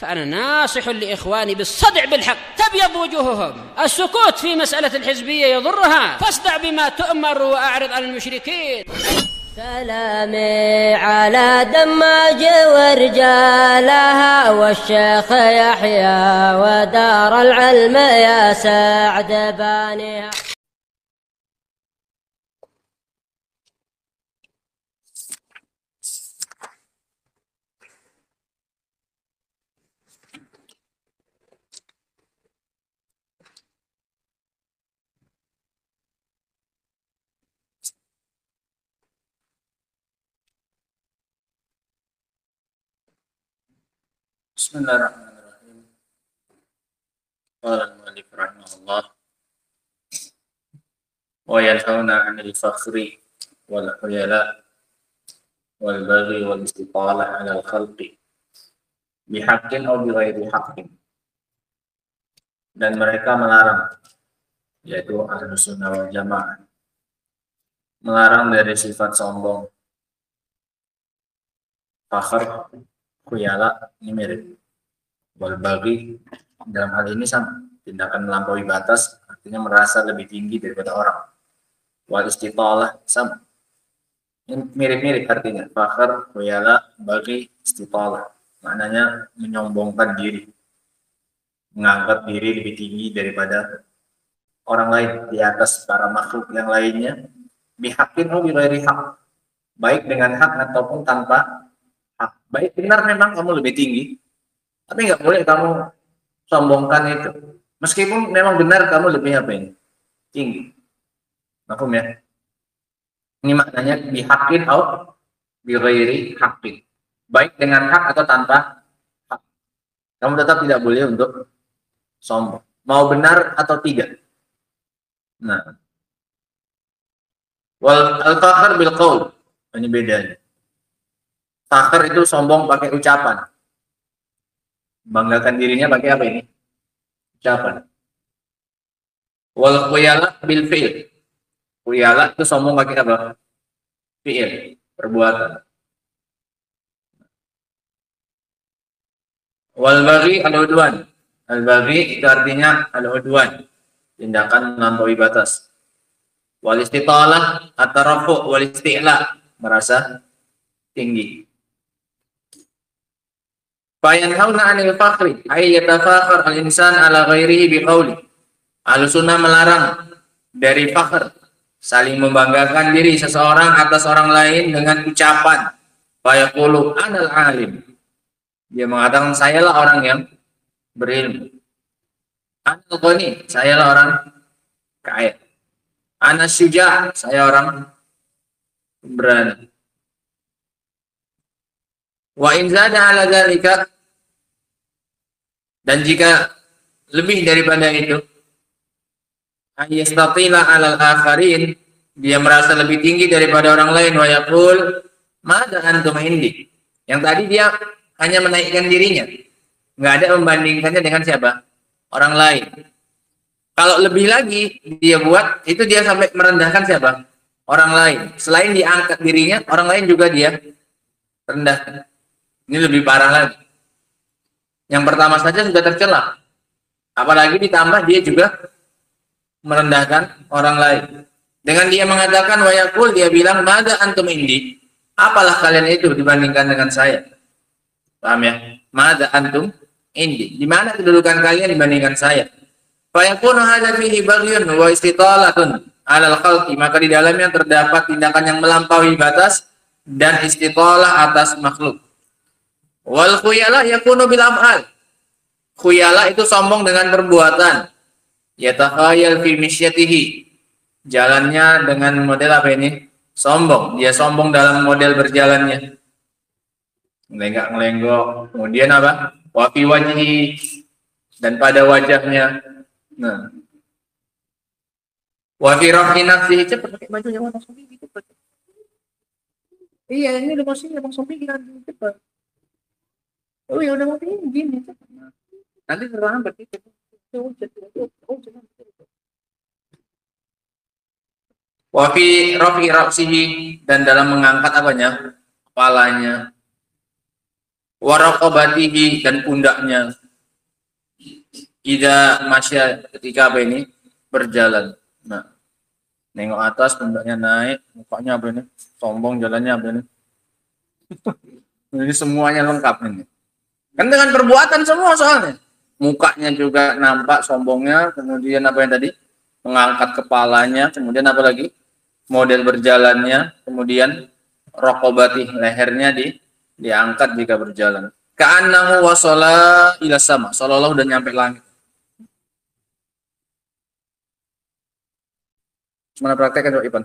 فأنا ناصح لإخواني بالصدع بالحق، تبيض وجوههم. السكوت في مسألة الحزبية يضرها، فاصدع بما تؤمر وأعرض عن المشركين. سلامي على دماج ورجالها والشيخ يحيى ودار العلم يا سعد بانيها. Bismillahirrahmanirrahim. Qala al-mu'allif rahimahullah wa yanhauna 'anil fakhri wal khuyala wal baghi wal istitalah 'ala al-khalqi bihaqqin aw bighairi haqqin. Dan mereka melarang, yaitu Ahlus Sunnah wal Jamaah, melarang dari sifat sombong, fakhr, khuyala, ini mirip. Wal baghi, dalam hal ini sama, tindakan melampaui batas, artinya merasa lebih tinggi daripada orang. Wal istitalah, sama, ini mirip-mirip artinya. Fakhr, khuyala, baghi, istitalah, maknanya menyombongkan diri, menganggap diri lebih tinggi daripada orang lain, di atas para makhluk yang lainnya. Bihaqqin aw bighairi haqq, baik dengan hak ataupun tanpa hak. Baik benar memang kamu lebih tinggi, tapi nggak boleh kamu sombongkan itu. Meskipun memang benar kamu lebih apa ini? Tinggi. Paham ya? Ini maknanya bihaqqin aw bighairi haqqin. Baik dengan hak atau tanpa hak. Kamu tetap tidak boleh untuk sombong. Mau benar atau tidak. Nah. Wal al-fakhr bil qaul. Ini bedanya. Fakhr itu sombong pakai ucapan. Banggakan dirinya pakai apa ini? Ucapan. Wal khuyala bil fi'l. Khuyala itu sombong pakai apa? Fi'il, perbuatan. Wal baghi al-udwan. Al-baghi itu artinya al-udwan, tindakan melampaui batas. Wal istitalah at-tarafu' wal isti'la, merasa tinggi. Fayanhauna 'anil fakhri ay yatafakhar al-insan ala ghairihi biqauli. Ahlus Sunnah melarang dari fakhr, saling membanggakan diri seseorang atas orang lain dengan ucapan. Fayaqulu anal alim. Dia mengatakan sayalah orang yang berilmu. Anal ghani, sayalah orang kaya. Anas syuja', saya orang berani. Wa in zada 'ala dzalika, dan jika lebih daripada itu, ayastatila 'alal akharin, dia merasa lebih tinggi daripada orang lain. Wa yaqul madza antum indi, yang tadi dia hanya menaikkan dirinya, nggak ada membandingkannya dengan siapa? Orang lain. Kalau lebih lagi dia buat, itu dia sampai merendahkan siapa? Orang lain. Selain diangkat dirinya, orang lain juga dia rendahkan. Ini lebih parah lagi. Yang pertama saja sudah tercela, apalagi ditambah dia juga merendahkan orang lain. Dengan dia mengatakan wa yaqul, dia bilang madza antum indi, apalah kalian itu dibandingkan dengan saya. Paham ya? Madza antum indi, di mana kedudukan kalian dibandingkan saya? Fa yakunu hadza fihi baghyun wa istitalatun 'alal khalqi, maka di dalamnya terdapat tindakan yang melampaui batas dan istitalah atas makhluk. Wal khuyala yakunu bil af'al. Khuyala itu sombong dengan perbuatan. Yatakhayal fi misyatihi, jalannya dengan model apa ini? Sombong. Dia sombong dalam model berjalannya. Ngelenggak-ngelenggok. Kemudian apa? Wa fi wajhi, dan pada wajahnya. Nah. Wa fi rafi nafsihi, cepat pakai baju yang warna sombong cepat. Iya, ini udah mau sini, Bang Sopi kan cepat. Oh ya udah mau gini cepat. Nanti terlambat itu. Wa fi rafi ra'sihi, dan dalam mengangkat apanya? Kepalanya. wa raqabatihi, dan pundaknya, idza masya, ketika apa ini berjalan. Nah, nengok atas, pundaknya naik, mukanya apa ini sombong, jalannya apa ini. Jadi semuanya lengkap ini. Kan dengan perbuatan semua soalnya. Mukanya juga nampak sombongnya, kemudian apa yang tadi? Mengangkat kepalanya, kemudian apa lagi? Model berjalannya, kemudian raqabati, lehernya diangkat jika berjalan. Ka'annahu wasala ila sama, seolah-olah udah nyampe langit. Mana prakteknya Dok Ipan?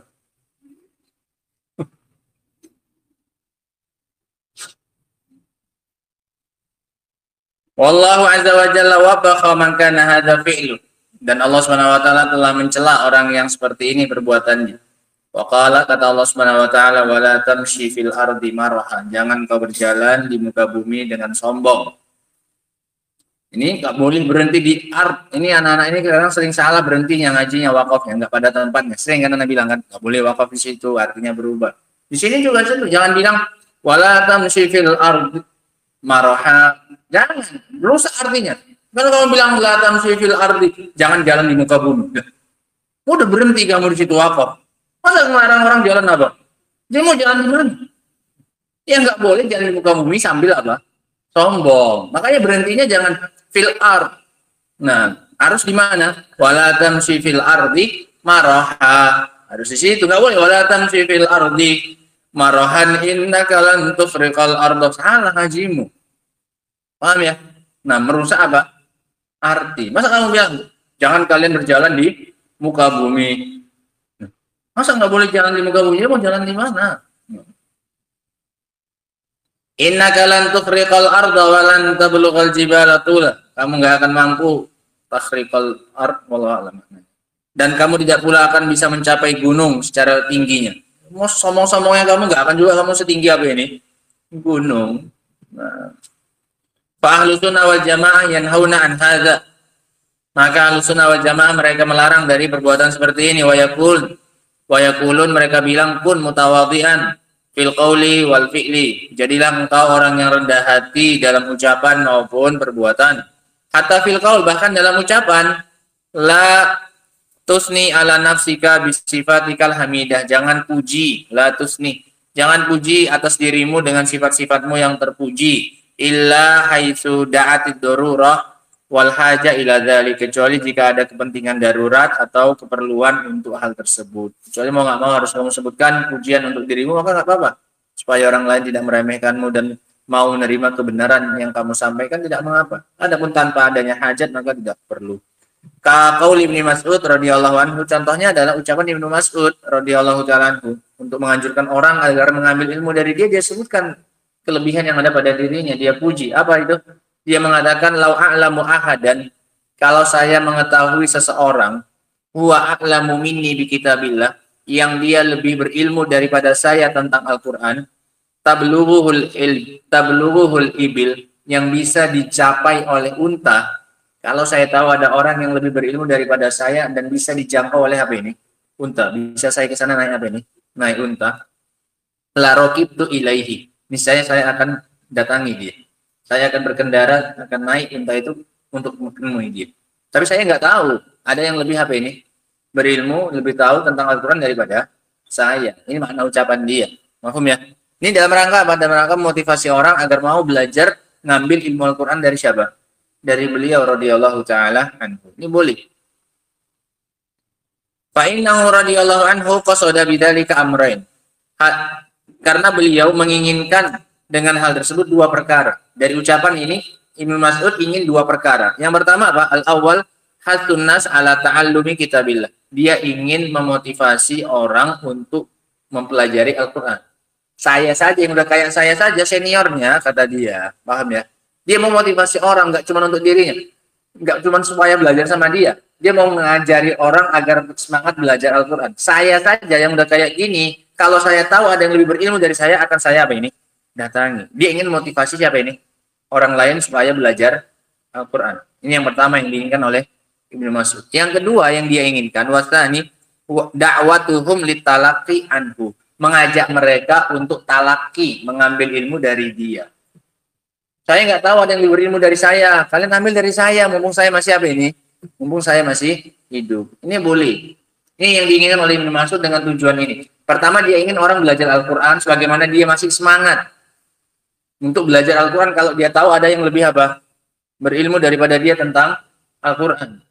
Wallahu azza wa jalla wabakha man kana hadza fi'lu. Dan Allah Subhanahu wa taala telah mencela orang yang seperti ini perbuatannya. Wa qala, kata Allah Subhanahu wa taala, wala tamshi fil ardi maraha. Jangan kau berjalan di muka bumi dengan sombong. Ini enggak boleh berhenti di ard. Ini anak-anak ini kadang sering salah berhentinya ngajinya, wakafnya enggak pada tempatnya. Sering kan anak bilang kan enggak boleh wakaf di situ, artinya berubah. Di sini juga itu jangan bilang wala tamshi fil ardi maraha. Jangan, rusak artinya. Kalau kamu bilang la tamshi fil ardi, jangan jalan di muka bumi. Udah berhenti kamu di situ wakaf. Masa melarang orang jalan apa? Dia mau jalan di mana? Ya nggak boleh jalan di muka bumi sambil apa? Sombong. Makanya berhentinya jangan fil ard. Nah, harus di mana? Wala tamshi fil ardi maraha. Harus di situ. Nggak boleh wala tamshi fil ardi marahan innaka lan tufriqal arda. Salah hajimu. Paham ya? Nah, merusak apa? Arti. Masa kamu bilang jangan kalian berjalan di muka bumi? Masa nggak boleh jalan di muka bumi? Mau jalan di mana? Innaka lan tukhriqal arda wa lan tablughal jibala tula. Kamu nggak akan mampu takhriqal ard, wallahu a'lam. Dan kamu tidak pula akan bisa mencapai gunung secara tingginya. Mau sombong-sombongnya kamu nggak akan juga kamu setinggi apa ini? Gunung. Nah. Fa ahlus sunnah wal jamaah yanhauna an hadza. Maka ahlus sunnah wal jamaah mereka melarang dari perbuatan seperti ini. Wa yaqulun, mereka bilang, kun mutawadhian fil qauli wal fi'li. Jadilah engkau orang yang rendah hati dalam ucapan maupun perbuatan. Hatta fil qaul, bahkan dalam ucapan, la tusni ala nafsika bisifatikal hamidah. Jangan puji, la tusni. Jangan puji atas dirimu dengan sifat-sifatmu yang terpuji. Illa haitsu da'atid darurah wal haja ila dzalik, kecuali jika ada kepentingan darurat atau keperluan untuk hal tersebut. Kecuali mau nggak mau harus kamu sebutkan pujian untuk dirimu, maka nggak apa-apa, supaya orang lain tidak meremehkanmu dan mau menerima kebenaran yang kamu sampaikan, tidak mengapa. Adapun tanpa adanya hajat maka tidak perlu. Ka qauli Ibnu Mas'ud radhiyallahu anhu, contohnya adalah ucapan Ibnu Mas'ud radhiyallahu ta'ala anhu untuk menganjurkan orang agar mengambil ilmu dari dia sebutkan kelebihan yang ada pada dirinya, dia puji. Apa itu? Dia mengatakan, lau a'lamu ahadan, kalau saya mengetahui seseorang, huwa a'lamu minni bi kitabillah, yang dia lebih berilmu daripada saya tentang Al-Qur'an, tablughuhul ibil, yang bisa dicapai oleh unta. Kalau saya tahu ada orang yang lebih berilmu daripada saya dan bisa dijangkau oleh apa ini? Unta. Bisa saya ke sana naik apa ini? Naik unta. La raqibtu ilaihi. Misalnya saya akan datangi dia. Saya akan berkendara, akan naik unta itu untuk menemui dia. Tapi saya nggak tahu ada yang lebih apa ini? Berilmu, lebih tahu tentang Al-Quran daripada saya. Ini makna ucapan dia. Mahfum ya? Ini dalam rangka apa? Dalam rangka motivasi orang agar mau belajar ngambil ilmu Al-Quran dari siapa? Dari beliau radhiyallahu ta'ala anhu. Ini boleh. Fa'innahu radhiyallahu anhu qasada bidzalika amrayn. Karena beliau menginginkan dengan hal tersebut dua perkara. Dari ucapan ini, Ibnu Mas'ud ingin dua perkara. Yang pertama apa? Al-awwal, hasun nas ala ta'allumi kitabillah. Dia ingin memotivasi orang untuk mempelajari Al-Quran. Saya saja yang udah kayak saya saja, seniornya, kata dia. Paham ya? Dia mau motivasi orang, nggak cuma untuk dirinya. Nggak cuma supaya belajar sama dia. Dia mau mengajari orang agar semangat belajar Al-Quran. Saya saja yang udah kayak gini, kalau saya tahu ada yang lebih berilmu dari saya, akan saya apa ini? Datangi. Dia ingin motivasi siapa ini? Orang lain supaya belajar Al-Quran. Ini yang pertama yang diinginkan oleh Ibnu Mas'ud. Yang kedua yang dia inginkan, wasani da'watuhum litalaqi anhu. Mengajak mereka untuk talaki, mengambil ilmu dari dia. Saya nggak tahu ada yang diberi ilmu dari saya. Kalian ambil dari saya, mumpung saya masih apa ini? Mumpung saya masih hidup. Ini boleh. Ini yang diinginkan oleh Ibnu Mas'ud dengan tujuan ini. Pertama, dia ingin orang belajar Al-Quran sebagaimana dia masih semangat untuk belajar Al-Quran kalau dia tahu ada yang lebih apa? Berilmu daripada dia tentang Al-Quran.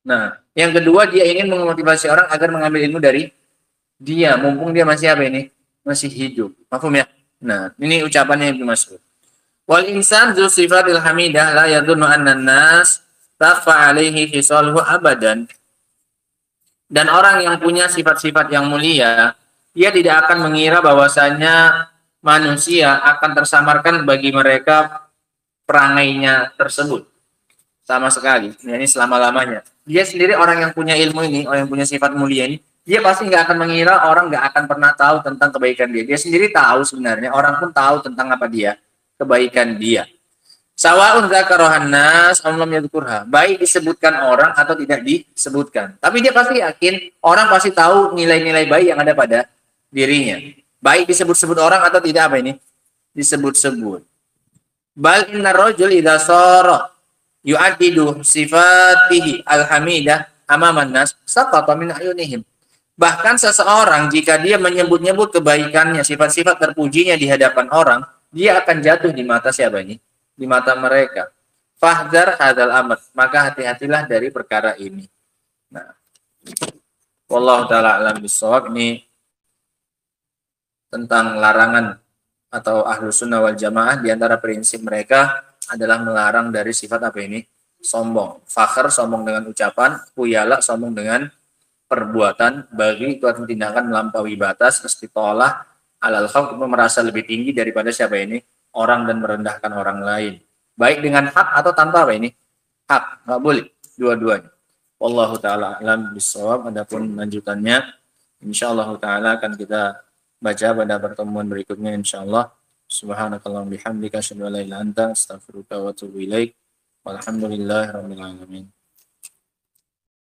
Nah, yang kedua, dia ingin memotivasi orang agar mengambil ilmu dari dia, mumpung dia masih apa ini? Masih hidup. Paham ya? Nah, ini ucapannya Ibnu Mas'ud. Wal insan zu sifatil hamidah la yadhunnu anna an-nas tafa alaihi khisaluhu abadan. Dan orang yang punya sifat-sifat yang mulia, dia tidak akan mengira bahwasanya manusia akan tersamarkan bagi mereka perangainya tersebut sama sekali. Ini selama-lamanya. Dia sendiri orang yang punya ilmu ini, orang yang punya sifat mulia ini, dia pasti nggak akan mengira orang nggak akan pernah tahu tentang kebaikan dia. Dia sendiri tahu sebenarnya, orang pun tahu tentang apa dia, kebaikan dia. Sawaun dzakarahan nas am lam yadhkurha. Baik disebutkan orang atau tidak disebutkan. Tapi dia pasti yakin orang pasti tahu nilai-nilai baik yang ada pada dirinya. Baik disebut-sebut orang atau tidak apa ini? Disebut-sebut. Bal inna rajul idza sara yu'addidu sifatihi alhamidah amaman nas saqata min ayunihim. Bahkan seseorang jika dia menyebut-nyebut kebaikannya, sifat-sifat terpujinya di hadapan orang, dia akan jatuh di mata siapa ini? Di mata mereka. Fahdar hadzal amr, maka hati-hatilah dari perkara ini. Nah, wallahu taala alam bisawab. Ini tentang larangan atau ahlu sunnah wal jamaah, di antara prinsip mereka adalah melarang dari sifat apa ini? Sombong. Fakhr, sombong dengan ucapan. Khuyala, sombong dengan perbuatan. Bagi itu adalah tindakan melampaui batas. Istitolah alal khalq, merasa lebih tinggi daripada siapa ini? Orang, dan merendahkan orang lain. Baik dengan hak atau tanpa apa ini? Hak. Nggak boleh. Dua-duanya. Wallahu ta'ala alam bisawab. Adapun lanjutannya, insyaallah ta'ala akan kita baca pada pertemuan berikutnya insyaallah. Subhanakallahumma bihamdika asyhadu an la ilaha illa anta astaghfiruka wa atubu ilaik. Walhamdulillahirabbil alamin.